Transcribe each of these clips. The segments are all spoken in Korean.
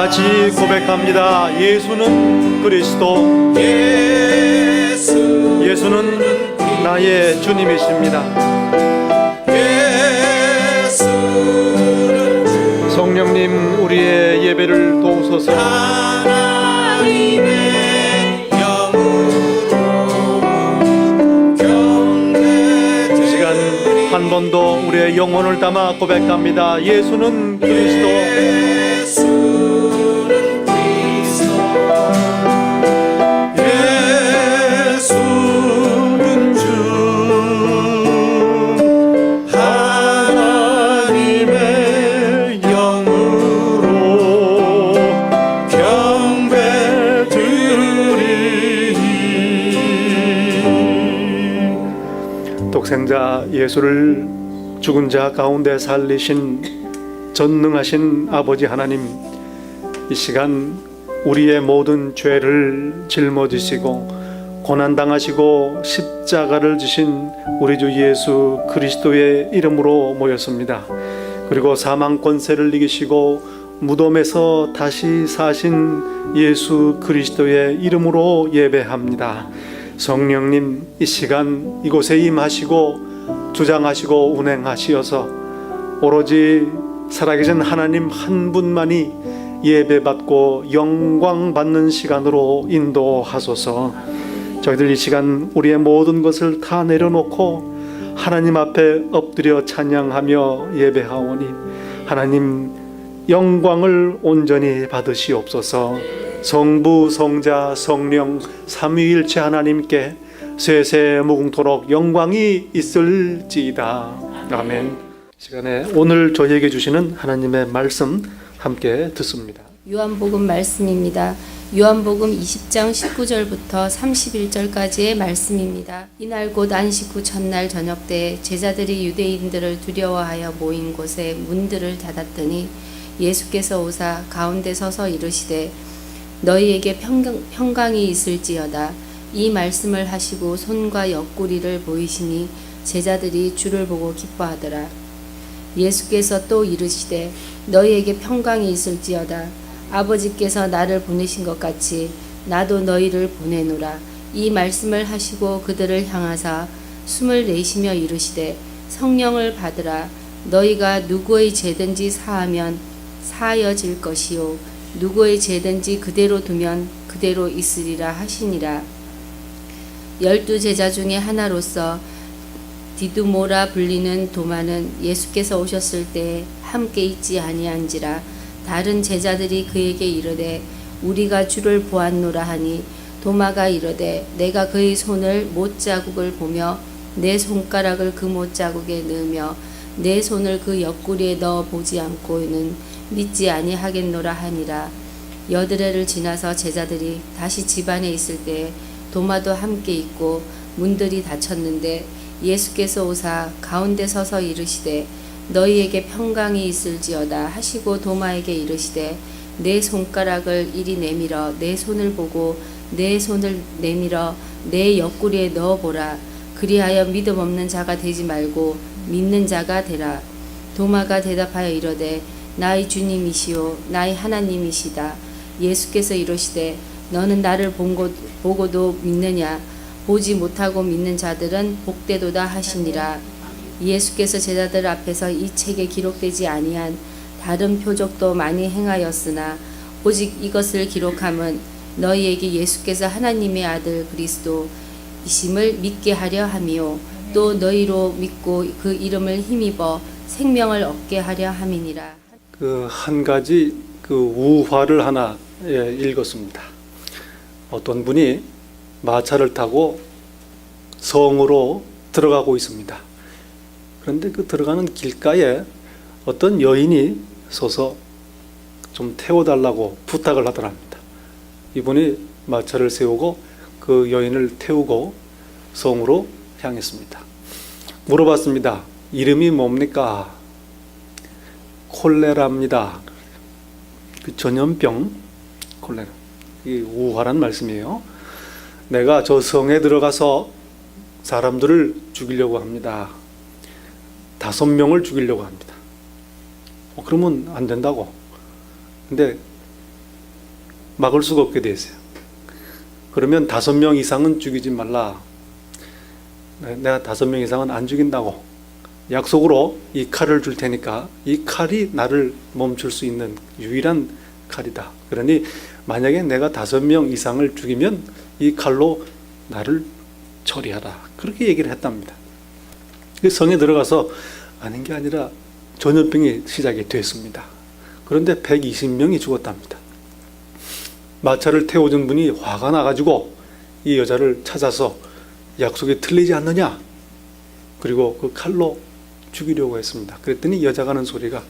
같이 고백합니다. 예수는 그리스도, 예수는 나의 주님이십니다. 성령님, 우리의 예배를 도우소서. 이 시간 한 번 더 우리의 영혼을 담아 고백합니다. 예수는 그리스도, 독생자 예수를 죽은 자 가운데 살리신 전능하신 아버지 하나님, 이 시간 우리의 모든 죄를 짊어지시고 고난당하시고 십자가를 지신 우리 주 예수 그리스도의 이름으로 모였습니다. 그리고 사망 권세를 이기시고 무덤에서 다시 사신 예수 그리스도의 이름으로 예배합니다. 성령님, 이 시간 이곳에 임하시고 주장하시고 운행하시어서 오로지 살아계신 하나님 한 분만이 예배받고 영광 받는 시간으로 인도하소서. 저희들 이 시간 우리의 모든 것을 다 내려놓고 하나님 앞에 엎드려 찬양하며 예배하오니 하나님 영광을 온전히 받으시옵소서. 성부, 성자, 성령 삼위일체 하나님께 세세 무궁토록 영광이 있을지이다. 아멘. 시간에 오늘 저희에게 주시는 하나님의 말씀 함께 듣습니다. 요한복음 말씀입니다. 요한복음 20장 19절부터 31절까지의 말씀입니다. 이날 곧 안식 후 첫날 저녁 때 제자들이 유대인들을 두려워하여 모인 곳에 문들을 닫았더니 예수께서 오사 가운데 서서 이르시되 너희에게 평강이 있을지어다. 이 말씀을 하시고 손과 옆구리를 보이시니 제자들이 주를 보고 기뻐하더라. 예수께서 또 이르시되 너희에게 평강이 있을지어다. 아버지께서 나를 보내신 것 같이 나도 너희를 보내노라. 이 말씀을 하시고 그들을 향하사 숨을 내쉬며 이르시되 성령을 받으라. 너희가 누구의 죄든지 사하면 사하여질 것이요 누구의 죄든지 그대로 두면 그대로 있으리라 하시니라. 12 제자 중에 하나로서 디두모라 불리는 도마는 예수께서 오셨을 때 함께 있지 아니한지라. 다른 제자들이 그에게 이르되 우리가 주를 보았노라 하니 도마가 이르되 내가 그의 손을 못자국을 보며 내 손가락을 그 못자국에 넣으며 내 손을 그 옆구리에 넣어 보지 않고는 믿지 아니하겠노라 하니라. 여드레를 지나서 제자들이 다시 집 안에 있을 때 도마도 함께 있고 문들이 닫혔는데 예수께서 오사 가운데 서서 이르시되 너희에게 평강이 있을지어다 하시고 도마에게 이르시되 내 손가락을 이리 내밀어 내 손을 보고 내 손을 내밀어 내 옆구리에 넣어보라. 그리하여 믿음 없는 자가 되지 말고 믿는 자가 되라. 도마가 대답하여 이르되 나의 주님이시요 나의 하나님이시다. 예수께서 이르시되 너는 나를 보고도 믿느냐? 보지 못하고 믿는 자들은 복되도다 하시니라. 예수께서 제자들 앞에서 이 책에 기록되지 아니한 다른 표적도 많이 행하였으나 오직 이것을 기록함은 너희에게 예수께서 하나님의 아들 그리스도이심을 믿게 하려 함이요 또 너희로 믿고 그 이름을 힘입어 생명을 얻게 하려 함이니라. 그 한 가지 그 우화를 하나 읽었습니다. 어떤 분이 마차를 타고 성으로 들어가고 있습니다. 그런데 그 들어가는 길가에 어떤 여인이 서서 좀 태워달라고 부탁을 하더랍니다. 이분이 마차를 세우고 그 여인을 태우고 성으로 향했습니다. 물어봤습니다. 이름이 뭡니까? 콜레라입니다. 그 전염병 콜레라. 이 우화란 말씀이에요. 내가 저 성에 들어가서 사람들을 죽이려고 합니다. 5명을 죽이려고 합니다. 그러면 안 된다고. 근데 막을 수가 없게 돼 있어요. 그러면 5명 이상은 죽이지 말라. 내가 5명 이상은 안 죽인다고 약속으로 이 칼을 줄 테니까 이 칼이 나를 멈출 수 있는 유일한 칼이다. 그러니 만약에 내가 5명 이상을 죽이면 이 칼로 나를 처리하라. 그렇게 얘기를 했답니다. 성에 들어가서 아닌 게 아니라 전염병이 시작이 됐습니다. 그런데 120명이 죽었답니다. 마차를 태워준 분이 화가 나가지고 이 여자를 찾아서 약속이 틀리지 않느냐, 그리고 그 칼로 죽이려고 했습니다. 그랬더니 여자가 하는 소리가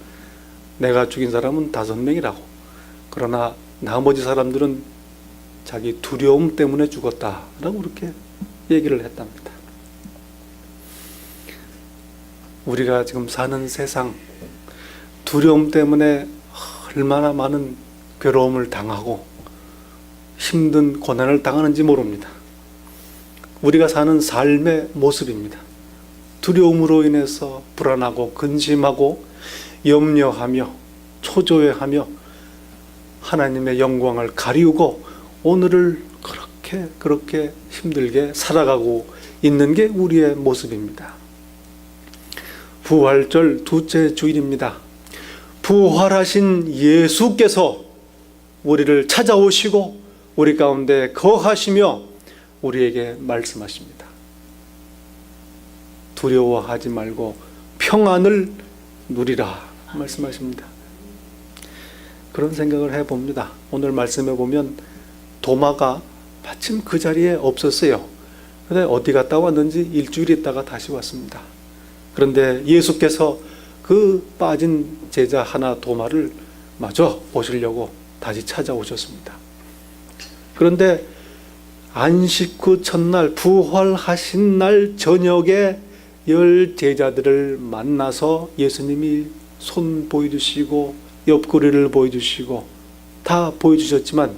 내가 죽인 사람은 5명이라고, 그러나 나머지 사람들은 자기 두려움 때문에 죽었다라고 그렇게 얘기를 했답니다. 우리가 지금 사는 세상, 두려움 때문에 얼마나 많은 괴로움을 당하고 힘든 고난을 당하는지 모릅니다. 우리가 사는 삶의 모습입니다. 두려움으로 인해서 불안하고 근심하고 염려하며 초조해하며 하나님의 영광을 가리우고 오늘을 그렇게 힘들게 살아가고 있는 게 우리의 모습입니다. 부활절 둘째 주일입니다. 부활하신 예수께서 우리를 찾아오시고 우리 가운데 거하시며 우리에게 말씀하십니다. 두려워하지 말고 평안을 누리라 말씀하십니다. 그런 생각을 해봅니다. 오늘 말씀해 보면 도마가 마침 그 자리에 없었어요. 그런데 어디 갔다 왔는지 일주일 있다가 다시 왔습니다. 그런데 예수께서 그 빠진 제자 하나 도마를 마저 보시려고 다시 찾아오셨습니다. 그런데 안식 후 첫날 부활하신 날 저녁에 10 제자들을 만나서 예수님이 손 보여주시고 옆구리를 보여주시고 다 보여주셨지만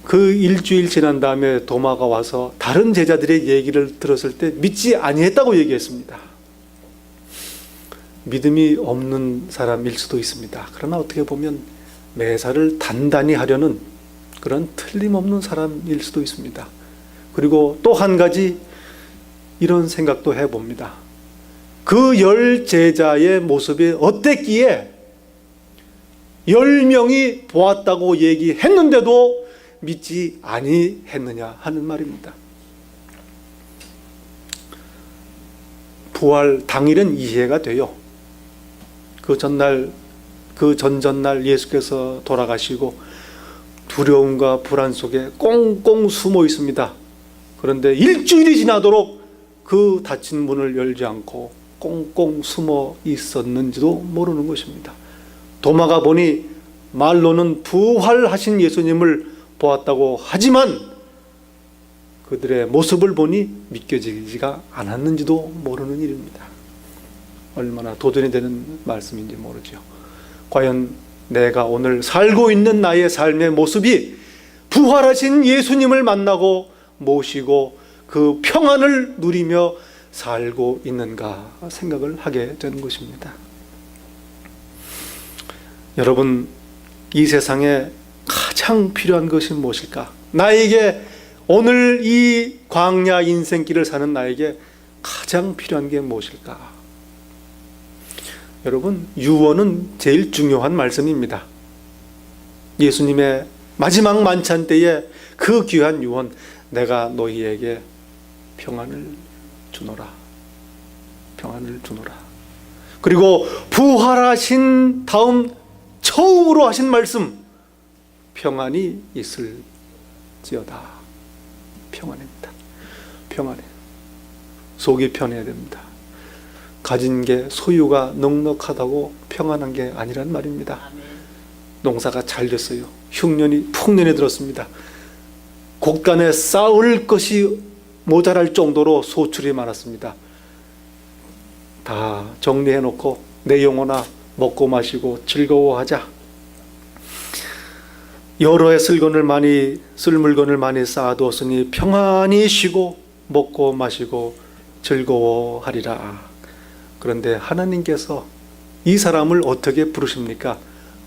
그 일주일 지난 다음에 도마가 와서 다른 제자들의 얘기를 들었을 때 믿지 아니했다고 얘기했습니다. 믿음이 없는 사람일 수도 있습니다. 그러나 어떻게 보면 매사를 단단히 하려는 그런 틀림없는 사람일 수도 있습니다. 그리고 또 한 가지 이런 생각도 해봅니다. 그 10 제자의 모습이 어땠기에 10명이 보았다고 얘기했는데도 믿지 아니했느냐 하는 말입니다. 부활 당일은 이해가 돼요. 그 전날, 그 전전날 예수께서 돌아가시고 두려움과 불안 속에 꽁꽁 숨어 있습니다. 그런데 일주일이 지나도록 그 닫힌 문을 열지 않고 꽁꽁 숨어 있었는지도 모르는 것입니다. 도마가 보니 말로는 부활하신 예수님을 보았다고 하지만 그들의 모습을 보니 믿겨지지가 않았는지도 모르는 일입니다. 얼마나 도전이 되는 말씀인지 모르죠. 과연 내가 오늘 살고 있는 나의 삶의 모습이 부활하신 예수님을 만나고 모시고 그 평안을 누리며 살고 있는가 생각을 하게 되는 것입니다. 여러분, 이 세상에 가장 필요한 것이 무엇일까? 나에게 오늘 이 광야 인생길을 사는 나에게 가장 필요한 게 무엇일까? 여러분, 유언은 제일 중요한 말씀입니다. 예수님의 마지막 만찬 때에 그 귀한 유언, 내가 너희에게 평안을 주노라. 평안을 주노라. 그리고 부활하신 다음 처음으로 하신 말씀, 평안이 있을지어다. 평안입니다. 평안해. 속이 편해야 됩니다. 가진 게 소유가 넉넉하다고 평안한 게 아니란 말입니다. 농사가 잘 됐어요. 흉년이 풍년이 들었습니다. 곳간에 쌓을 것이 모자랄 정도로 소출이 많았습니다. 다 정리해 놓고 내 영혼아 먹고 마시고 즐거워하자. 여러 해 쓸 물건을 많이 쌓아두었으니 평안히 쉬고 먹고 마시고 즐거워하리라. 그런데 하나님께서 이 사람을 어떻게 부르십니까?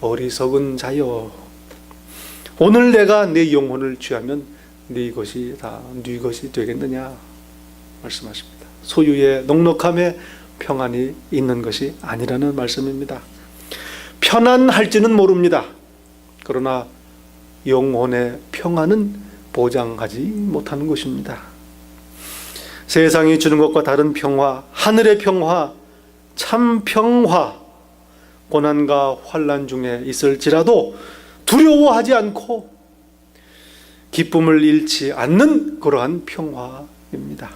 어리석은 자여. 오늘 내가 내 영혼을 취하면 네 것이 다 네 것이 되겠느냐 말씀하십니다. 소유의 넉넉함에 평안이 있는 것이 아니라는 말씀입니다. 편안할지는 모릅니다. 그러나 영혼의 평안은 보장하지 못하는 것입니다. 세상이 주는 것과 다른 평화, 하늘의 평화, 참 평화, 고난과 환난 중에 있을지라도 두려워하지 않고 기쁨을 잃지 않는 그러한 평화입니다.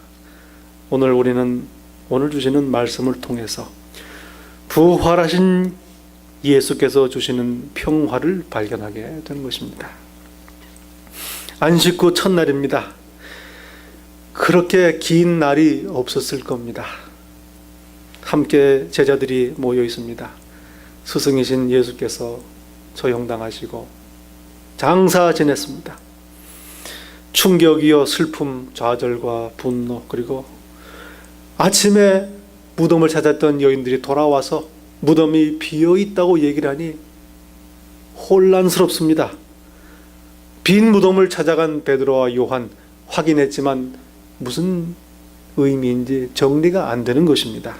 오늘 우리는 오늘 주시는 말씀을 통해서 부활하신 예수께서 주시는 평화를 발견하게 되는 것입니다. 안식 후 첫날입니다. 그렇게 긴 날이 없었을 겁니다. 함께 제자들이 모여 있습니다. 스승이신 예수께서 처형당하시고 장사 지냈습니다. 충격이요, 슬픔, 좌절과 분노, 그리고 아침에 무덤을 찾았던 여인들이 돌아와서 무덤이 비어 있다고 얘기를 하니 혼란스럽습니다. 빈 무덤을 찾아간 베드로와 요한 확인했지만 무슨 의미인지 정리가 안 되는 것입니다.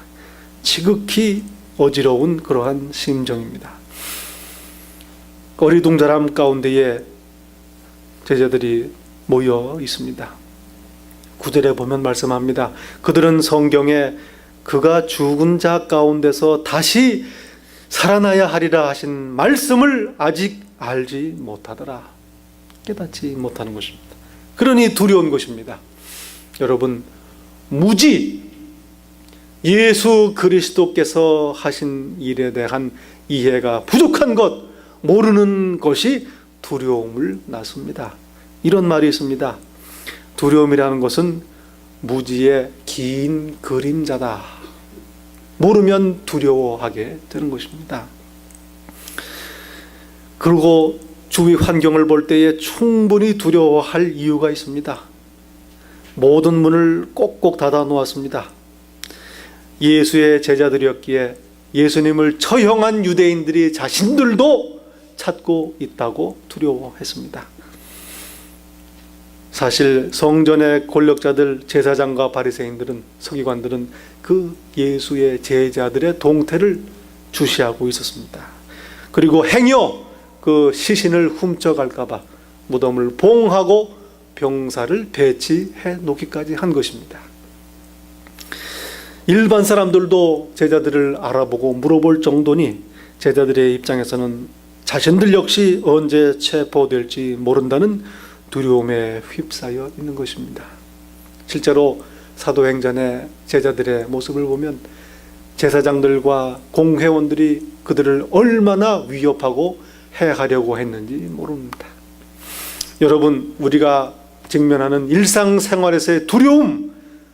지극히 어지러운 그러한 심정입니다. 어리둥절함 가운데에 제자들이 모여 있습니다. 9절에 보면 말씀합니다. 그들은 성경에 그가 죽은 자 가운데서 다시 살아나야 하리라 하신 말씀을 아직 알지 못하더라. 깨닫지 못하는 것입니다. 그러니 두려운 것입니다. 여러분, 무지 예수 그리스도께서 하신 일에 대한 이해가 부족한 것, 모르는 것이 두려움을 낳습니다. 이런 말이 있습니다. 두려움이라는 것은 무지의 긴 그림자다. 모르면 두려워하게 되는 것입니다. 그리고 주위 환경을 볼 때에 충분히 두려워할 이유가 있습니다. 모든 문을 꼭꼭 닫아 놓았습니다. 예수의 제자들이었기에 예수님을 처형한 유대인들이 자신들도 찾고 있다고 두려워했습니다. 사실 성전의 권력자들, 제사장과 바리새인들은, 서기관들은 그 예수의 제자들의 동태를 주시하고 있었습니다. 그리고 행여 그 시신을 훔쳐갈까 봐 무덤을 봉하고 병사를 배치해 놓기까지 한 것입니다. 일반 사람들도 제자들을 알아보고 물어볼 정도니 제자들의 입장에서는 자신들 역시 언제 체포될지 모른다는 두려움에 휩싸여 있는 것입니다. 실제로 사도행전의 제자들의 모습을 보면 제사장들과 공회원들이 그들을 얼마나 위협하고 해하려고 했는지 모릅니다. 여러분, 우리가 직면하는 일상생활에서의 두려움,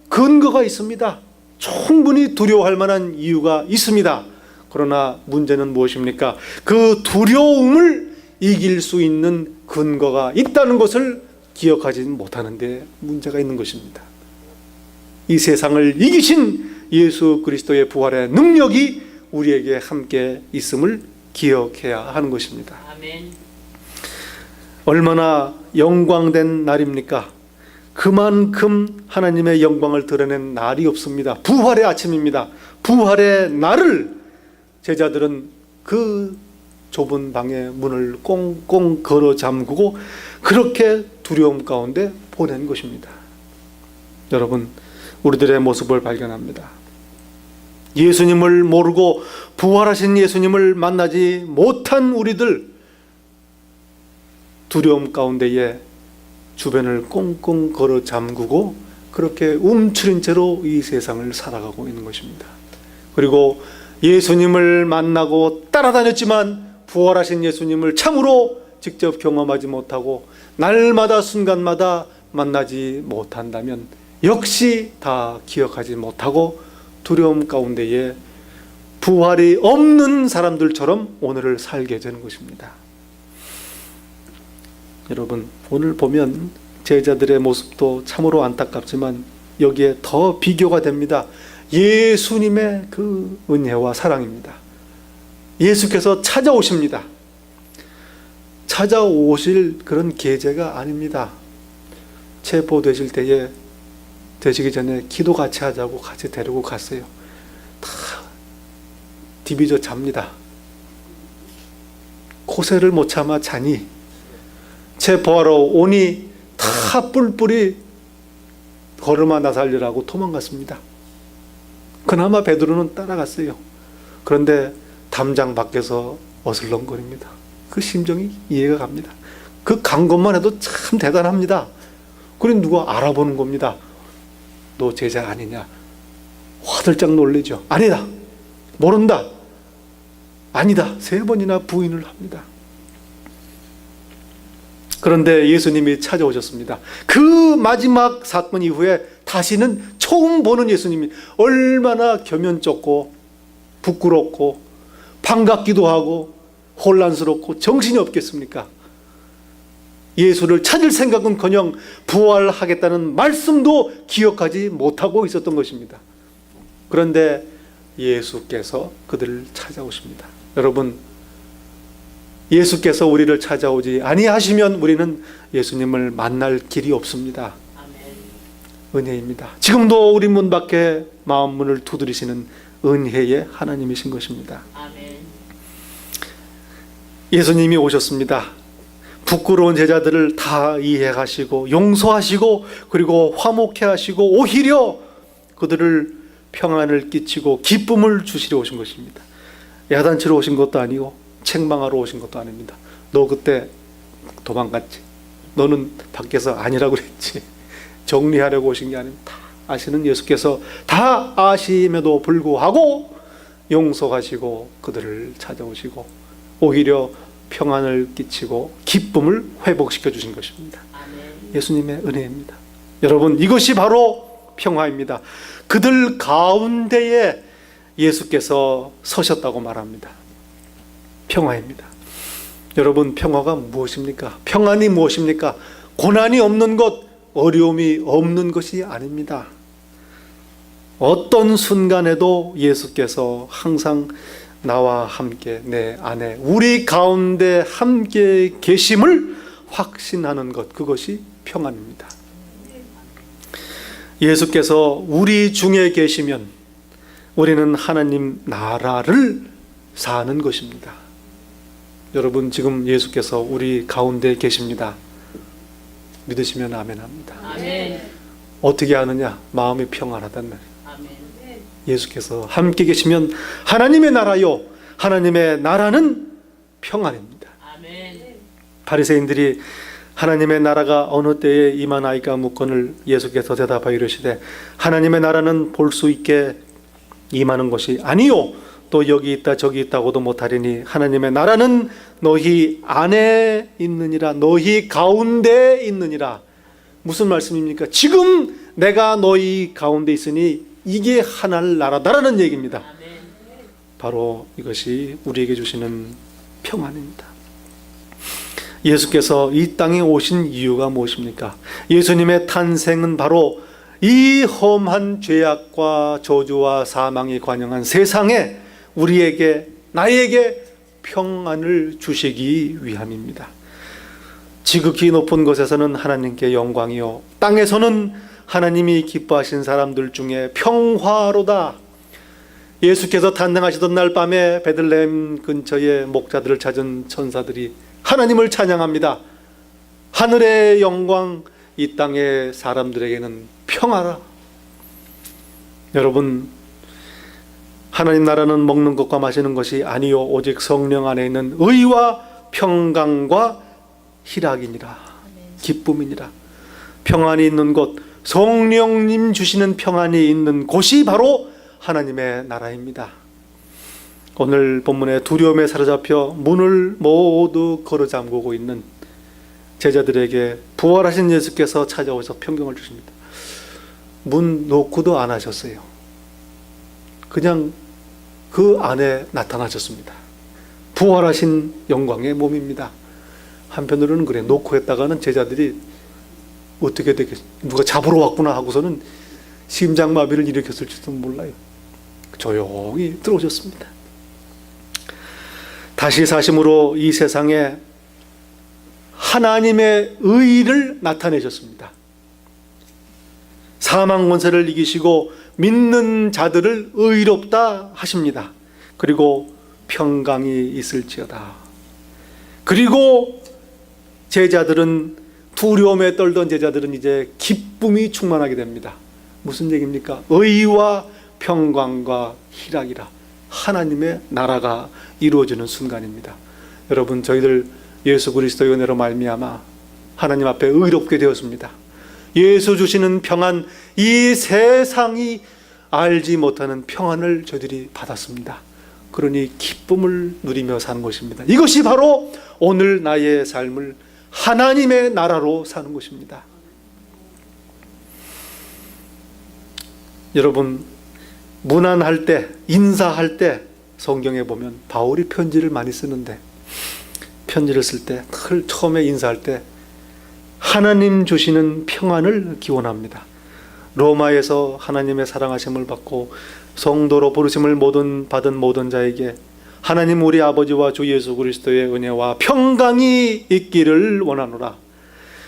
근거가 있습니다. 충분히 두려워할 만한 이유가 있습니다. 그러나 문제는 무엇입니까? 그 두려움을 이길 수 있는 근거가 있다는 것을 기억하지 못하는 데 문제가 있는 것입니다. 이 세상을 이기신 예수 그리스도의 부활의 능력이 우리에게 함께 있음을 기억해야 하는 것입니다. 아멘. 얼마나 영광된 날입니까? 그만큼 하나님의 영광을 드러낸 날이 없습니다. 부활의 아침입니다. 부활의 날을 제자들은 그 좁은 방의 문을 꽁꽁 걸어 잠그고 그렇게 두려움 가운데 보낸 것입니다. 여러분, 우리들의 모습을 발견합니다. 예수님을 모르고 부활하신 예수님을 만나지 못한 우리들, 두려움 가운데에 주변을 꽁꽁 걸어 잠그고 그렇게 움츠린 채로 이 세상을 살아가고 있는 것입니다. 그리고 예수님을 만나고 따라다녔지만 부활하신 예수님을 참으로 직접 경험하지 못하고 날마다 순간마다 만나지 못한다면 역시 다 기억하지 못하고 두려움 가운데에 부활이 없는 사람들처럼 오늘을 살게 되는 것입니다. 여러분, 오늘 보면 제자들의 모습도 참으로 안타깝지만 여기에 더 비교가 됩니다. 예수님의 그 은혜와 사랑입니다. 예수께서 찾아오십니다. 찾아오실 그런 계제가 아닙니다. 체포되실 때에 되시기 전에 기도 같이 하자고 같이 데리고 갔어요. 다 디비져 잡니다. 코세를 못 참아 자니 체포하러 오니 다 뿔뿔이 걸음아 나 살리라고 도망갔습니다. 그나마 베드로는 따라갔어요. 그런데 담장 밖에서 어슬렁거립니다. 그 심정이 이해가 갑니다. 그 간 것만 해도 참 대단합니다. 그리고 누가 알아보는 겁니다. 너 제자 아니냐? 화들짝 놀래죠. 아니다. 모른다. 아니다. 3번이나 부인을 합니다. 그런데 예수님이 찾아오셨습니다. 그 마지막 사건 이후에 다시는 처음 보는 예수님이 얼마나 겸연쩍고 부끄럽고 반갑기도 하고 혼란스럽고 정신이 없겠습니까? 예수를 찾을 생각은커녕 부활하겠다는 말씀도 기억하지 못하고 있었던 것입니다. 그런데 예수께서 그들을 찾아오십니다. 여러분, 예수께서 우리를 찾아오지 아니하시면 우리는 예수님을 만날 길이 없습니다. 은혜입니다. 지금도 우리 문 밖에 마음 문을 두드리시는 은혜의 하나님이신 것입니다. 예수님이 오셨습니다. 부끄러운 제자들을 다 이해하시고 용서하시고 그리고 화목해 하시고 오히려 그들을 평안을 끼치고 기쁨을 주시려 오신 것입니다. 야단치러 오신 것도 아니고 책망하러 오신 것도 아닙니다. 너 그때 도망갔지. 너는 밖에서 아니라고 그랬지. 정리하려고 오신 게 아닙니다. 다 아시는 예수께서 다 아심에도 불구하고 용서하시고 그들을 찾아오시고 오히려 평안을 끼치고 기쁨을 회복시켜 주신 것입니다. 예수님의 은혜입니다. 여러분, 이것이 바로 평화입니다. 그들 가운데에 예수께서 서셨다고 말합니다. 평화입니다. 여러분, 평화가 무엇입니까? 평안이 무엇입니까? 고난이 없는 것, 어려움이 없는 것이 아닙니다. 어떤 순간에도 예수께서 항상 나와 함께 내 안에 우리 가운데 함께 계심을 확신하는 것, 그것이 평안입니다. 예수께서 우리 중에 계시면 우리는 하나님 나라를 사는 것입니다. 여러분, 지금 예수께서 우리 가운데 계십니다. 믿으시면 아멘합니다. 아멘. 어떻게 아느냐? 마음이 평안하단 말이에요. 예수께서 함께 계시면 하나님의 나라요, 하나님의 나라는 평안입니다. 바리새인들이 하나님의 나라가 어느 때에 임하나이까 묻거늘 예수께서 대답하여 이르시되 하나님의 나라는 볼 수 있게 임하는 것이 아니요 또 여기 있다 저기 있다고도 못하리니 하나님의 나라는 너희 안에 있느니라, 너희 가운데 있느니라. 무슨 말씀입니까? 지금 내가 너희 가운데 있으니 이게 하나님 나라다라는 얘기입니다. 바로 이것이 우리에게 주시는 평안입니다. 예수께서 이 땅에 오신 이유가 무엇입니까? 예수님의 탄생은 바로 이 험한 죄악과 저주와 사망이 관영한 세상에 우리에게, 나에게 평안을 주시기 위함입니다. 지극히 높은 곳에서는 하나님께 영광이요, 땅에서는 하나님이 기뻐하신 사람들 중에 평화로다. 예수께서 탄생하시던 날 밤에 베들레헴 근처에 목자들을 찾은 천사들이 하나님을 찬양합니다. 하늘의 영광, 이 땅의 사람들에게는 평화라. 여러분, 하나님 나라는 먹는 것과 마시는 것이 아니요 오직 성령 안에 있는 의와 평강과 희락이니라, 기쁨이니라. 평안이 있는 곳, 성령님 주시는 평안이 있는 곳이 바로 하나님의 나라입니다. 오늘 본문에 두려움에 사로잡혀 문을 모두 걸어 잠그고 있는 제자들에게 부활하신 예수께서 찾아오셔서 평강을 주십니다. 문 노크도 안 하셨어요. 그냥 그 안에 나타나셨습니다. 부활하신 영광의 몸입니다. 한편으로는 그래, 노크했다가는 제자들이 어떻게 되겠, 누가 잡으러 왔구나 하고서는 심장마비를 일으켰을지도 몰라요. 조용히 들어오셨습니다. 다시 사심으로 이 세상에 하나님의 의를 나타내셨습니다. 사망 권세를 이기시고 믿는 자들을 의롭다 하십니다. 그리고 평강이 있을지어다. 그리고 제자들은, 두려움에 떨던 제자들은 이제 기쁨이 충만하게 됩니다. 무슨 얘기입니까? 의와 평강과 희락이라. 하나님의 나라가 이루어지는 순간입니다. 여러분, 저희들 예수 그리스도의 은혜로 말미암아 하나님 앞에 의롭게 되었습니다. 예수 주시는 평안, 이 세상이 알지 못하는 평안을 저희들이 받았습니다. 그러니 기쁨을 누리며 사는 것입니다. 이것이 바로 오늘 나의 삶을 하나님의 나라로 사는 것입니다. 여러분, 문안할 때, 인사할 때 성경에 보면 바울이 편지를 많이 쓰는데, 편지를 쓸 때 처음에 인사할 때 하나님 주시는 평안을 기원합니다. 로마에서 하나님의 사랑하심을 받고 성도로 부르심을 받은 모든 자에게 하나님 우리 아버지와 주 예수 그리스도의 은혜와 평강이 있기를 원하노라.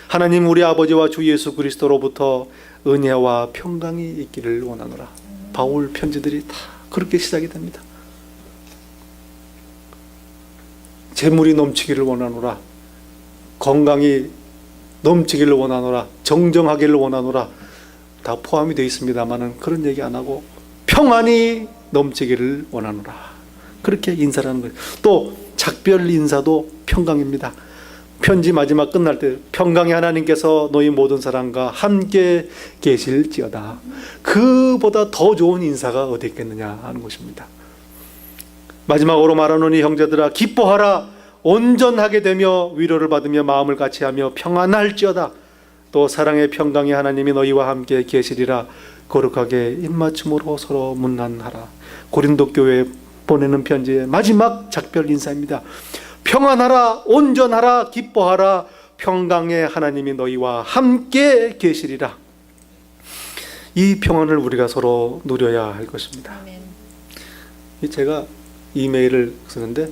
하나님 우리 아버지와 주 예수 그리스도로부터 은혜와 평강이 있기를 원하노라. 바울 편지들이 다 그렇게 시작이 됩니다. 재물이 넘치기를 원하노라. 건강이 넘치기를 원하노라. 정정하기를 원하노라. 다 포함이 되어 있습니다만은 그런 얘기 안 하고 평안이 넘치기를 원하노라. 그렇게 인사를 하는 거예요. 또 작별 인사도 평강입니다. 편지 마지막 끝날 때 평강의 하나님께서 너희 모든 사람과 함께 계실지어다. 그보다 더 좋은 인사가 어디 있겠느냐 하는 것입니다. 마지막으로 말하노니 형제들아 기뻐하라. 온전하게 되며 위로를 받으며 마음을 같이하며 평안할지어다. 또 사랑의 평강의 하나님이 너희와 함께 계시리라. 거룩하게 입맞춤으로 서로 문안하라. 고린도 교회에 보내는 편지의 마지막 작별 인사입니다. 평안하라, 온전하라, 기뻐하라. 평강의 하나님이 너희와 함께 계시리라. 이 평안을 우리가 서로 누려야 할 것입니다. 제가 이메일을 쓰는데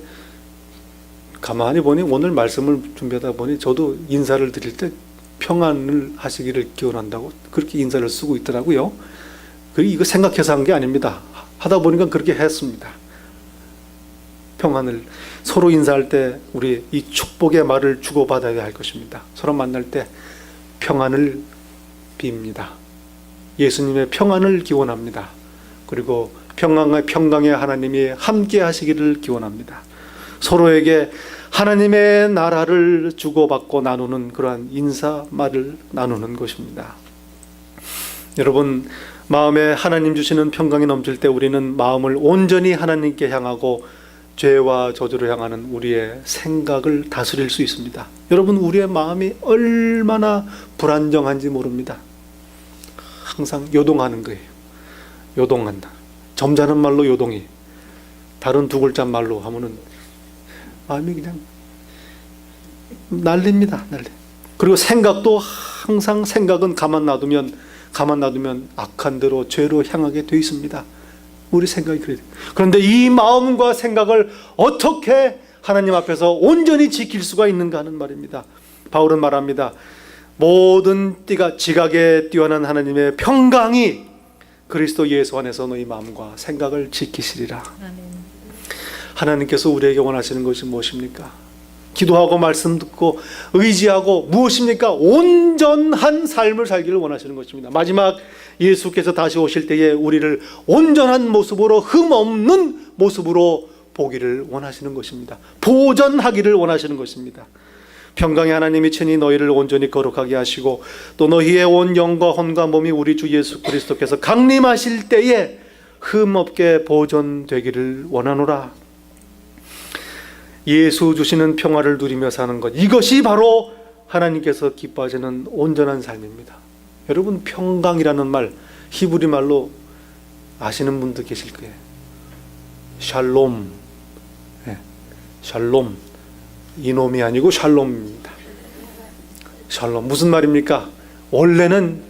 가만히 보니 오늘 말씀을 준비하다 보니 저도 인사를 드릴 때 평안을 하시기를 기원한다고 그렇게 인사를 쓰고 있더라고요. 그리고 이거 생각해서 한 게 아닙니다. 하다 보니까 그렇게 했습니다. 평안을 서로 인사할 때 우리 이 축복의 말을 주고받아야 할 것입니다. 서로 만날 때 평안을 빕니다. 예수님의 평안을 기원합니다. 그리고 평강의 하나님이 함께 하시기를 기원합니다. 서로에게 하나님의 나라를 주고받고 나누는 그러한 인사말을 나누는 것입니다. 여러분, 마음에 하나님 주시는 평강이 넘칠 때 우리는 마음을 온전히 하나님께 향하고 죄와 저주를 향하는 우리의 생각을 다스릴 수 있습니다. 여러분, 우리의 마음이 얼마나 불안정한지 모릅니다. 항상 요동하는 거예요. 요동한다. 점잖은 말로 요동이, 다른 두 글자 말로 하면은 마음이 그냥 난립니다. 난리. 그리고 생각도 항상 생각은 가만 놔두면 악한 대로 죄로 향하게 돼 있습니다. 우리 생각이 그래요. 그런데 이 마음과 생각을 어떻게 하나님 앞에서 온전히 지킬 수가 있는가 하는 말입니다. 바울은 말합니다. 모든 띠가 지각에 뛰어난 하나님의 평강이 그리스도 예수 안에서 너희 마음과 생각을 지키시리라. 하나님께서 우리에게 원하시는 것이 무엇입니까? 기도하고 말씀 듣고 의지하고 무엇입니까? 온전한 삶을 살기를 원하시는 것입니다. 마지막 예수께서 다시 오실 때에 우리를 온전한 모습으로, 흠없는 모습으로 보기를 원하시는 것입니다. 보전하기를 원하시는 것입니다. 평강의 하나님이 친히 너희를 온전히 거룩하게 하시고 또 너희의 온 영과 혼과 몸이 우리 주 예수 그리스도께서 강림하실 때에 흠없게 보존되기를 원하노라. 예수 주시는 평화를 누리며 사는 것, 이것이 바로 하나님께서 기뻐하시는 온전한 삶입니다. 여러분, 평강이라는 말 히브리 말로 아시는 분도 계실 거예요. 샬롬. 샬롬. 이놈이 아니고 샬롬입니다. 샬롬 무슨 말입니까? 원래는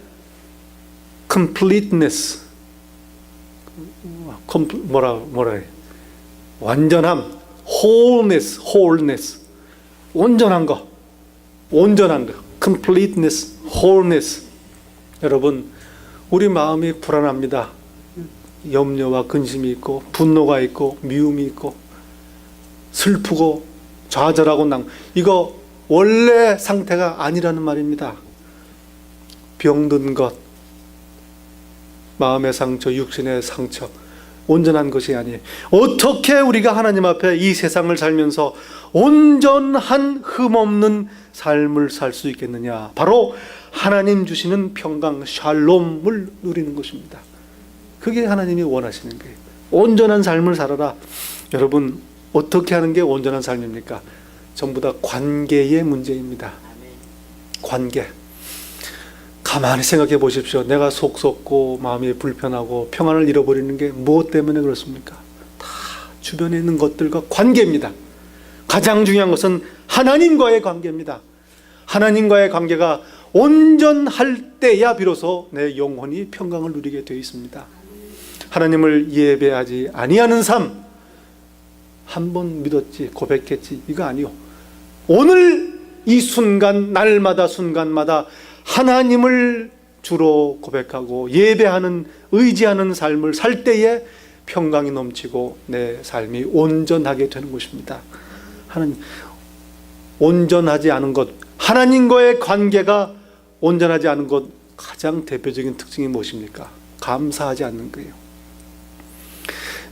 completeness, 뭐라 해요? 완전함, wholeness, 온전한 거. 온전한 것, completeness, wholeness. 여러분, 우리 마음이 불안합니다. 염려와 근심이 있고 분노가 있고 미움이 있고 슬프고 좌절하고 이거 원래 상태가 아니라는 말입니다. 병든 것, 마음의 상처, 육신의 상처, 온전한 것이 아니에요. 어떻게 우리가 하나님 앞에 이 세상을 살면서 온전한 흠없는 삶을 살 수 있겠느냐? 바로 하나님 주시는 평강, 샬롬을 누리는 것입니다. 그게 하나님이 원하시는 거예요. 온전한 삶을 살아라. 여러분, 어떻게 하는 게 온전한 삶입니까? 전부 다 관계의 문제입니다. 관계. 가만히 생각해 보십시오. 내가 속 썩고 마음이 불편하고 평안을 잃어버리는 게 무엇 때문에 그렇습니까? 다 주변에 있는 것들과 관계입니다. 가장 중요한 것은 하나님과의 관계입니다. 하나님과의 관계가 온전할 때야 비로소 내 영혼이 평강을 누리게 되어 있습니다. 하나님을 예배하지 아니하는 삶, 한 번 믿었지 고백했지 이거 아니요. 오늘 이 순간, 날마다 순간마다 하나님을 주로 고백하고 예배하는, 의지하는 삶을 살 때에 평강이 넘치고 내 삶이 온전하게 되는 것입니다. 하나님, 온전하지 않은 것, 하나님과의 관계가 온전하지 않은 것, 가장 대표적인 특징이 무엇입니까? 감사하지 않는 거예요.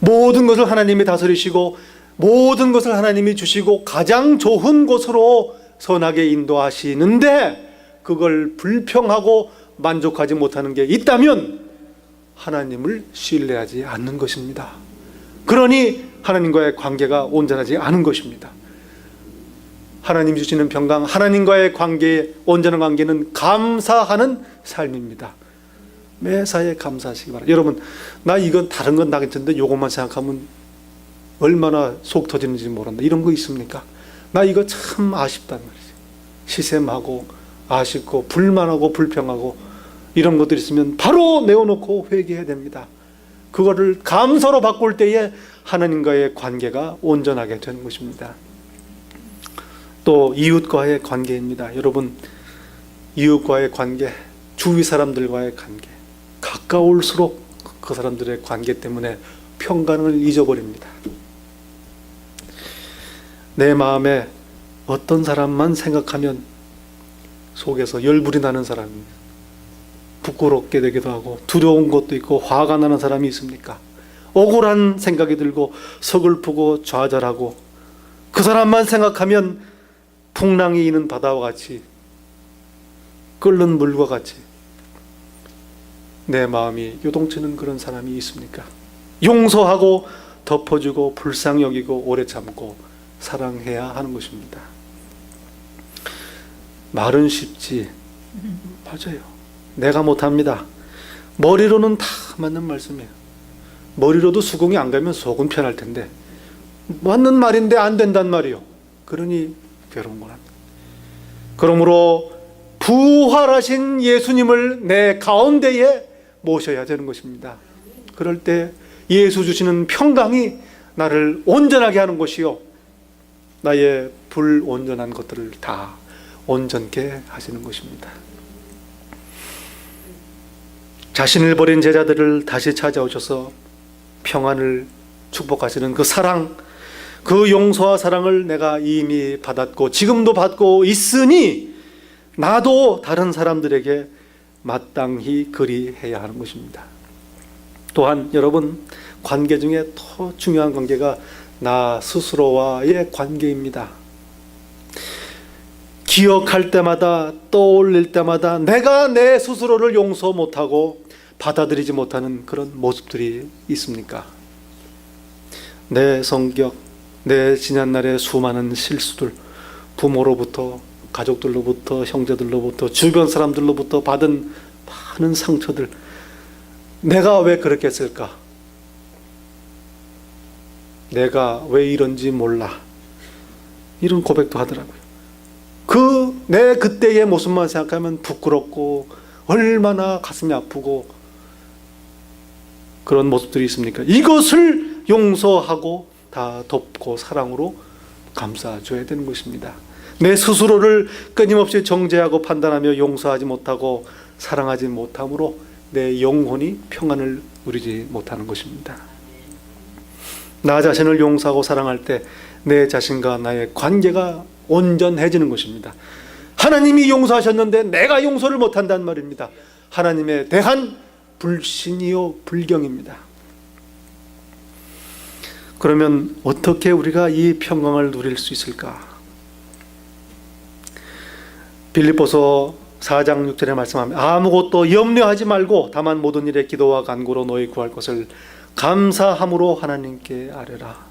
모든 것을 하나님이 다스리시고 모든 것을 하나님이 주시고 가장 좋은 곳으로 선하게 인도하시는데 그걸 불평하고 만족하지 못하는 게 있다면 하나님을 신뢰하지 않는 것입니다. 그러니 하나님과의 관계가 온전하지 않은 것입니다. 하나님 주시는 평강, 하나님과의 관계, 온전한 관계는 감사하는 삶입니다. 매사에 감사하시기 바랍니다. 여러분, 나 이건 다른 건 다 괜찮은데 이것만 생각하면 얼마나 속 터지는지 모른다. 이런 거 있습니까? 나 이거 참 아쉽단 말이죠. 시샘하고 아쉽고 불만하고 불평하고 이런 것들이 있으면 바로 내어놓고 회개해야 됩니다. 그거를 감사로 바꿀 때에 하나님과의 관계가 온전하게 되는 것입니다. 또 이웃과의 관계입니다. 여러분, 이웃과의 관계, 주위 사람들과의 관계, 가까울수록 그 사람들의 관계 때문에 평강을 잊어버립니다. 내 마음에 어떤 사람만 생각하면 속에서 열불이 나는 사람이 부끄럽게 되기도 하고 두려운 것도 있고 화가 나는 사람이 있습니까? 억울한 생각이 들고 서글프고 좌절하고 그 사람만 생각하면 풍랑이 있는 바다와 같이 끓는 물과 같이 내 마음이 요동치는 그런 사람이 있습니까? 용서하고 덮어주고 불쌍히 여기고 오래 참고 사랑해야 하는 것입니다. 말은 쉽지, 맞아요. 내가 못합니다. 머리로는 다 맞는 말씀이에요. 머리로도 수긍이 안 가면 속은 편할 텐데 맞는 말인데 안 된단 말이요. 그러니 괴로운 거랍니다. 그러므로 부활하신 예수님을 내 가운데에 모셔야 되는 것입니다. 그럴 때 예수 주시는 평강이 나를 온전하게 하는 것이요, 나의 불온전한 것들을 다 온전케 하시는 것입니다. 자신을 버린 제자들을 다시 찾아오셔서 평안을 축복하시는 그 사랑, 그 용서와 사랑을 내가 이미 받았고 지금도 받고 있으니 나도 다른 사람들에게 마땅히 그리해야 하는 것입니다. 또한 여러분, 관계 중에 더 중요한 관계가 나 스스로와의 관계입니다. 기억할 때마다, 떠올릴 때마다 내가 내 스스로를 용서 못하고 받아들이지 못하는 그런 모습들이 있습니까? 내 성격, 내 지난날의 수많은 실수들, 부모로부터, 가족들로부터, 형제들로부터, 주변 사람들로부터 받은 많은 상처들, 내가 왜 그렇게 했을까? 내가 왜 이런지 몰라. 이런 고백도 하더라고요. 내 그때의 모습만 생각하면 부끄럽고 얼마나 가슴이 아프고 그런 모습들이 있습니까? 이것을 용서하고 다 덮고 사랑으로 감싸줘야 되는 것입니다. 내 스스로를 끊임없이 정죄하고 판단하며 용서하지 못하고 사랑하지 못함으로 내 영혼이 평안을 누리지 못하는 것입니다. 나 자신을 용서하고 사랑할 때 내 자신과 나의 관계가 온전해지는 것입니다. 하나님이 용서하셨는데 내가 용서를 못한다는 말입니다. 하나님에 대한 불신이요 불경입니다. 그러면 어떻게 우리가 이 평강을 누릴 수 있을까? 빌립보서 4장 6절에 말씀합니다. 아무것도 염려하지 말고 다만 모든 일에 기도와 간구로 너희 구할 것을 감사함으로 하나님께 아뢰라.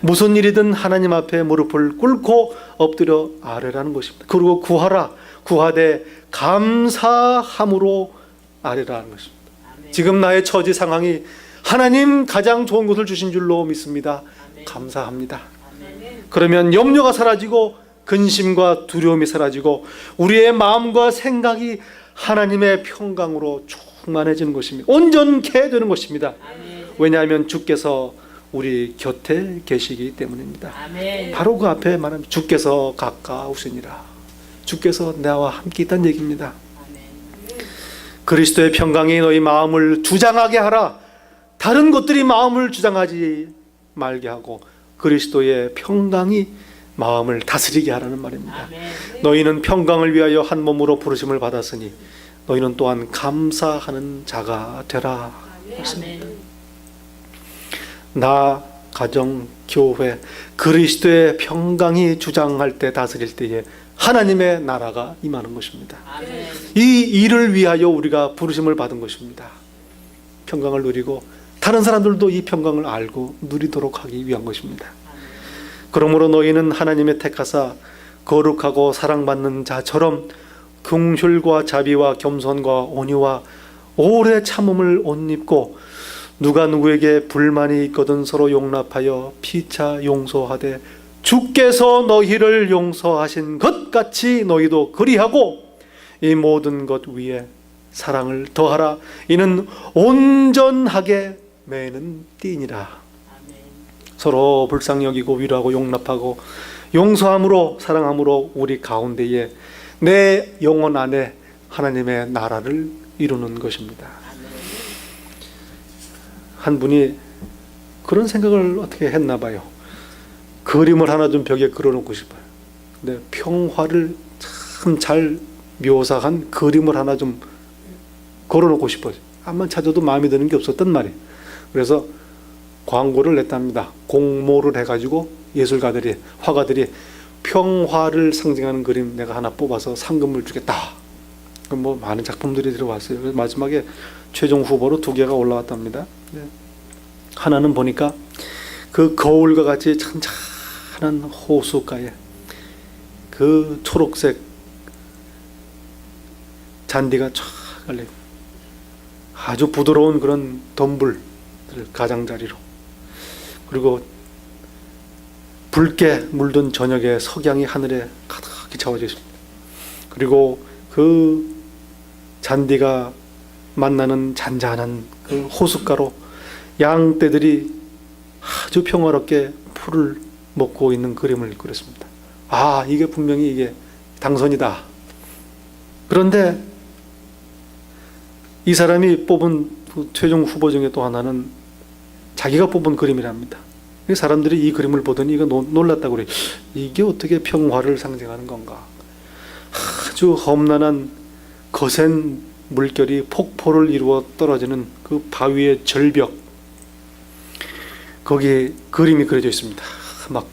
무슨 일이든 하나님 앞에 무릎을 꿇고 엎드려 아뢰라는 것입니다. 그리고 구하라. 구하되 감사함으로 아뢰라는 것입니다. 지금 나의 처지 상황이 하나님 가장 좋은 것을 주신 줄로 믿습니다. 감사합니다. 그러면 염려가 사라지고 근심과 두려움이 사라지고 우리의 마음과 생각이 하나님의 평강으로 충만해지는 것입니다. 온전케 되는 것입니다. 왜냐하면 주께서 우리 곁에 계시기 때문입니다. 바로 그 앞에 말하면 주께서 가까우시니라. 주께서 나와 함께 있다는 얘기입니다. 그리스도의 평강이 너희 마음을 주장하게 하라. 다른 것들이 마음을 주장하지 말게 하고 그리스도의 평강이 마음을 다스리게 하라는 말입니다. 너희는 평강을 위하여 한 몸으로 부르심을 받았으니 너희는 또한 감사하는 자가 되라. 나, 가정, 교회, 그리스도의 평강이 주장할 때 다스릴 때에 하나님의 나라가 임하는 것입니다. 이 일을 위하여 우리가 부르심을 받은 것입니다. 평강을 누리고 다른 사람들도 이 평강을 알고 누리도록 하기 위한 것입니다. 그러므로 너희는 하나님의 택하사 거룩하고 사랑받는 자처럼 긍휼과 자비와 겸손과 온유와 오래 참음을 옷 입고 누가 누구에게 불만이 있거든 서로 용납하여 피차 용서하되 주께서 너희를 용서하신 것 같이 너희도 그리하고 이 모든 것 위에 사랑을 더하라. 이는 온전하게 매는 띠니라. 서로 불쌍히 여기고 위로하고 용납하고 용서함으로 사랑함으로 우리 가운데에 내 영혼 안에 하나님의 나라를 이루는 것입니다. 한 분이 그런 생각을 어떻게 했나 봐요. 그림을 하나 좀 벽에 그려놓고 싶어요. 근데 평화를 참 잘 묘사한 그림을 하나 좀 걸어놓고 싶어요. 한번 찾아도 마음에 드는 게 없었단 말이에요. 그래서 광고를 냈답니다. 공모를 해가지고 예술가들이, 화가들이 평화를 상징하는 그림 내가 하나 뽑아서 상금을 주겠다. 뭐 많은 작품들이 들어왔어요. 그래서 마지막에 최종 후보로 2개가 올라왔답니다. 하나는 보니까 그 거울과 같이 찬찬한 호숫가에 그 초록색 잔디가 쫙 깔려 아주 부드러운 그런 덤불 가장자리로, 그리고 붉게 물든 저녁의 석양이 하늘에 가득히 채워져 있습니다. 그리고 그 잔디가 만나는 잔잔한 그 호숫가로 양떼들이 아주 평화롭게 풀을 먹고 있는 그림을 그렸습니다. 아, 이게 분명히 이게 당선이다. 그런데 이 사람이 뽑은 그 최종 후보 중에 또 하나는 자기가 뽑은 그림이랍니다. 사람들이 이 그림을 보더니 이거 놀랐다고 그래요. 이게 어떻게 평화를 상징하는 건가? 아주 험난한 거센 물결이 폭포를 이루어 떨어지는 그 바위의 절벽, 거기에 그림이 그려져 있습니다. 막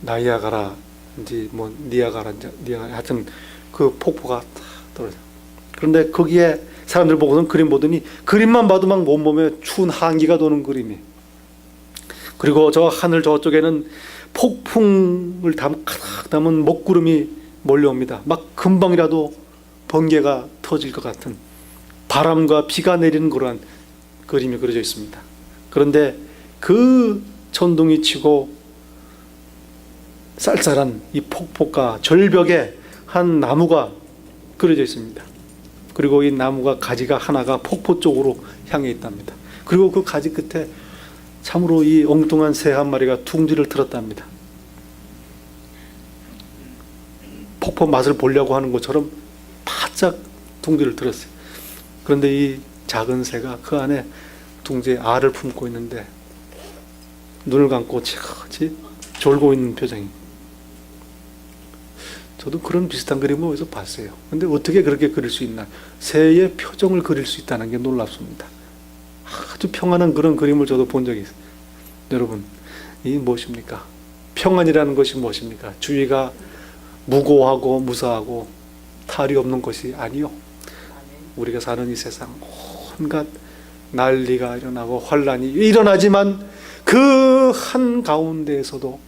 나이아가라인지 뭐 니아가라인지 하여튼 그 폭포가 떨어져. 그런데 거기에 사람들 보고선 그림 보더니 그림만 봐도 막 온몸에 추운 한기가 도는 그림이. 그리고 저 하늘 저쪽에는 폭풍을 가득 담은 먹구름이 몰려옵니다. 막 금방이라도 번개가 터질 것 같은 바람과 비가 내리는 그러한 그림이 그려져 있습니다. 그런데 그 천둥이 치고 쌀쌀한 이 폭포가 절벽에 한 나무가 그려져 있습니다. 그리고 이 나무가 가지가 하나가 폭포 쪽으로 향해 있답니다. 그리고 그 가지 끝에 참으로 이 엉뚱한 새 한 마리가 둥지를 틀었답니다. 폭포 맛을 보려고 하는 것처럼 바짝 둥지를 들었어요. 그런데 이 작은 새가 그 안에 둥지에 알을 품고 있는데 눈을 감고 치같이 졸고 있는 표정이. 저도 그런 비슷한 그림을 어디서 봤어요. 근데 어떻게 그렇게 그릴 수 있나? 새의 표정을 그릴 수 있다는 게 놀랍습니다. 아주 평안한 그런 그림을 저도 본 적이 있어요. 여러분, 이 무엇입니까? 평안이라는 것이 무엇입니까? 주위가 무고하고 무사하고 탈이 없는 것이 아니요. 우리가 사는 이 세상 온갖 난리가 일어나고 환란이 일어나지만 그 한가운데에서도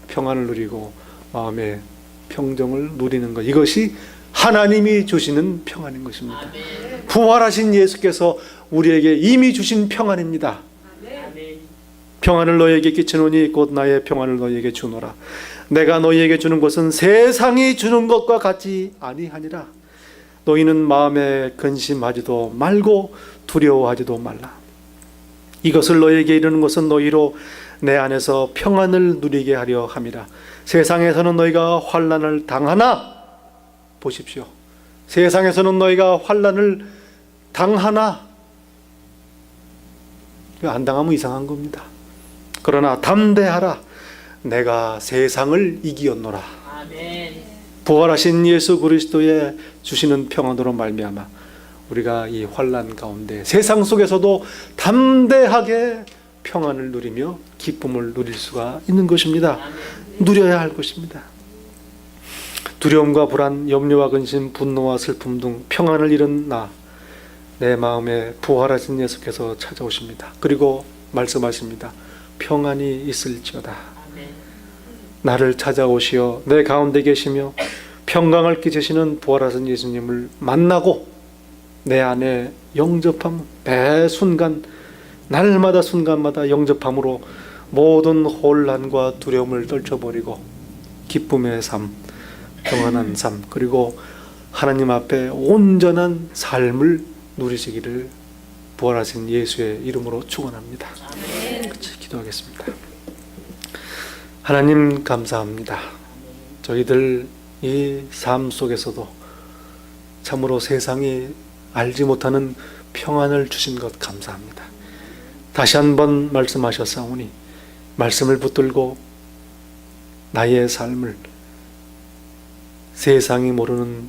평안을 누리고 마음의 평정을 누리는 것, 이것이 하나님이 주시는 평안인 것입니다. 부활하신 예수께서 우리에게 이미 주신 평안입니다. 평안을 너희에게 끼치노니 곧 나의 평안을 너희에게 주노라. 내가 너희에게 주는 것은 세상이 주는 것과 같지 아니하니라. 너희는 마음에 근심하지도 말고 두려워하지도 말라. 이것을 너희에게 이르는 것은 너희로 내 안에서 평안을 누리게 하려 함이라. 세상에서는 너희가 환난을 당하나, 보십시오, 세상에서는 너희가 환난을 당하나, 안 당하면 이상한 겁니다. 그러나 담대하라. 내가 세상을 이기었노라. 아멘. 부활하신 예수 그리스도의 주시는 평안으로 말미암아 우리가 이 환난 가운데 세상 속에서도 담대하게 평안을 누리며 기쁨을 누릴 수가 있는 것입니다. 누려야 할 것입니다. 두려움과 불안, 염려와 근심, 분노와 슬픔 등 평안을 잃은 나, 내 마음에 부활하신 예수께서 찾아오십니다. 그리고 말씀하십니다. 평안이 있을지어다. 나를 찾아오시어 내 가운데 계시며 평강을 끼치시는 부활하신 예수님을 만나고 내 안에 영접함, 매 순간, 날마다 순간마다 영접함으로 모든 혼란과 두려움을 떨쳐버리고 기쁨의 삶, 평안한 삶, 그리고 하나님 앞에 온전한 삶을 누리시기를 부활하신 예수의 이름으로 축원합니다. 같이 기도하겠습니다. 하나님 감사합니다. 저희들 이 삶 속에서도 참으로 세상이 알지 못하는 평안을 주신 것 감사합니다. 다시 한번 말씀하셨사오니 말씀을 붙들고 나의 삶을 세상이 모르는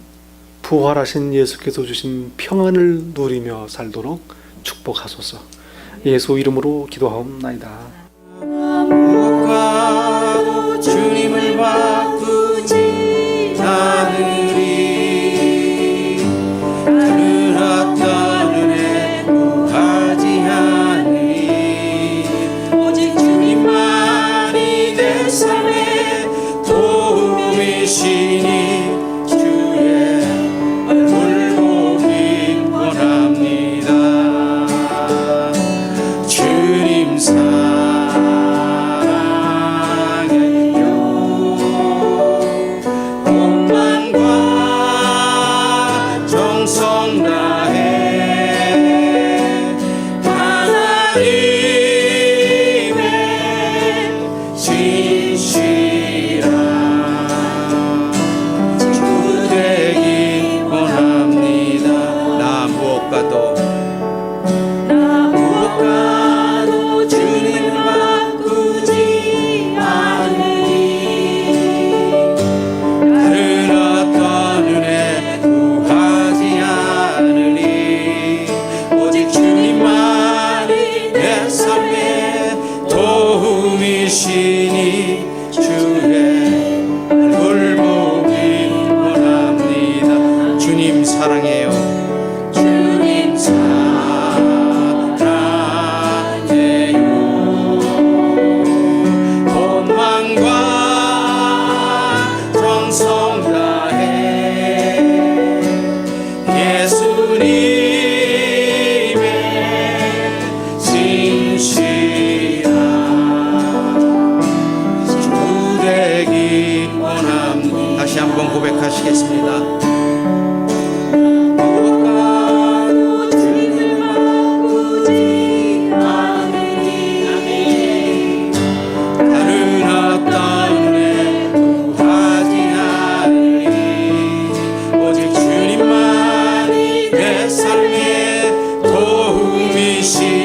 부활하신 예수께서 주신 평안을 누리며 살도록 축복하소서. 예수 이름으로 기도하옵나이다. 무엇과도 주님을 바꾸지 않으리. 다른 어떤 은혜 구하지 않으리. 오직 주님만이 내 삶의 도움이시니 주의 얼굴 보기 원합니다. 주님 공만과 정성 다해 하나님의 진실 이시